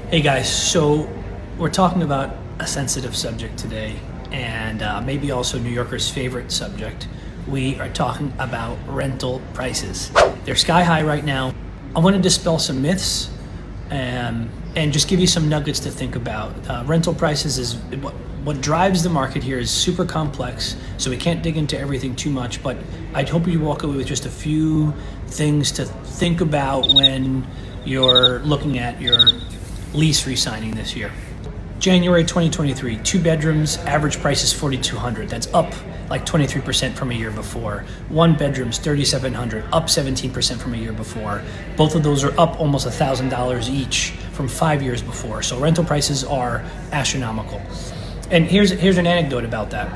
Hey guys, so we're talking about a sensitive subject today, and maybe also New Yorkers' favorite subject. We are talking about rental prices. They're sky high right now. I want to dispel some myths and just give you some nuggets to think about. Rental prices is what drives the market here is super complex, so we can't dig into everything too much, but I'd hope you walk away with just a few things to think about when you're looking at your lease re-signing this year. January 2023, 2 bedrooms, average price is $4,200. That's up like 23% from a year before. 1 bedrooms, $3,700, up 17% from a year before. Both of those are up almost $1,000 each from 5 years before. So rental prices are astronomical. And here's an anecdote about that.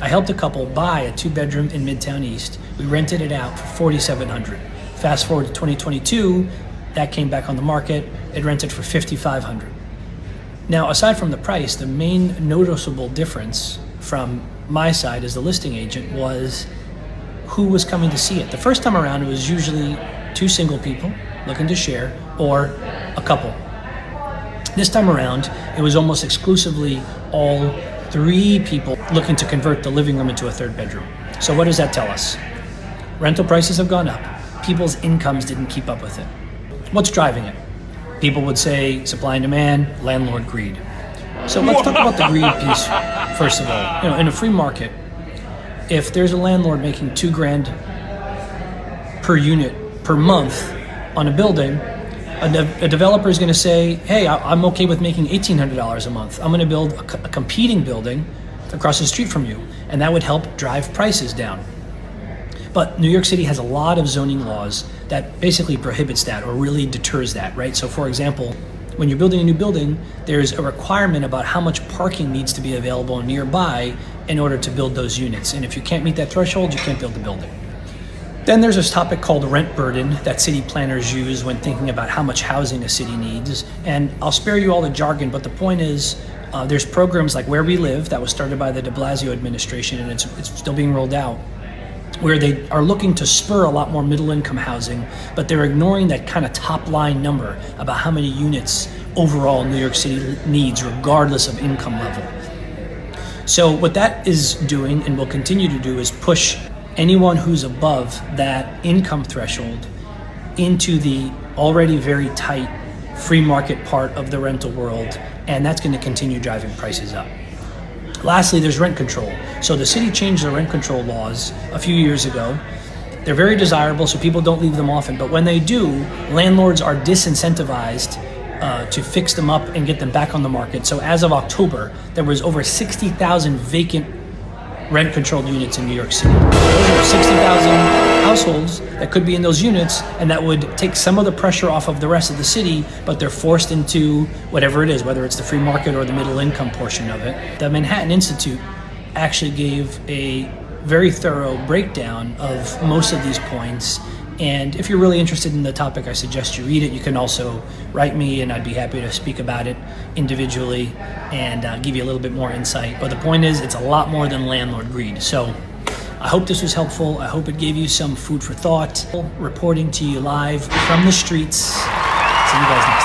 I helped a couple buy a 2-bedroom in Midtown East. We rented it out for $4,700. Fast forward to 2022, that came back on the market. It rented for $5,500. Now, aside from the price, the main noticeable difference from my side as the listing agent was who was coming to see it. The first time around, it was usually 2 single people looking to share or a couple. This time around, it was almost exclusively all 3 people looking to convert the living room into a 3rd bedroom. So what does that tell us? Rental prices have gone up. People's incomes didn't keep up with it. What's driving it? People would say supply and demand, landlord greed. So let's talk about the greed piece first of all. In a free market, if there's a landlord making $2,000 per unit per month on a building, a developer is going to say, hey, I'm okay with making $1,800 a month. I'm going to build a competing building across the street from you, and that would help drive prices down. But New York City has a lot of zoning laws that basically prohibits that or really deters that, right? So for example, when you're building a new building, there's a requirement about how much parking needs to be available nearby in order to build those units. And if you can't meet that threshold, you can't build the building. Then there's this topic called rent burden that city planners use when thinking about how much housing a city needs. And I'll spare you all the jargon, but the point is there's programs like Where We Live that was started by the de Blasio administration, and it's still being rolled out, where they are looking to spur a lot more middle-income housing, but they're ignoring that kind of top-line number about how many units overall New York City needs, regardless of income level. So what that is doing, and will continue to do, is push anyone who's above that income threshold into the already very tight free market part of the rental world, and that's going to continue driving prices up. Lastly, there's rent control. So the city changed the rent control laws a few years ago. They're very desirable, so people don't leave them often. But when they do, landlords are disincentivized to fix them up and get them back on the market. So as of October, there was over 60,000 vacant rent-controlled units in New York City. Those are 60,000 households that could be in those units, and that would take some of the pressure off of the rest of the city, but they're forced into whatever it is, whether it's the free market or the middle income portion of it. The Manhattan Institute actually gave a very thorough breakdown of most of these points, and if you're really interested in the topic, I suggest you read it. You can also write me, and I'd be happy to speak about it individually and give you a little bit more insight. But the point is, it's a lot more than landlord greed. So I hope this was helpful. I hope it gave you some food for thought. Reporting to you live from the streets. See you guys next time.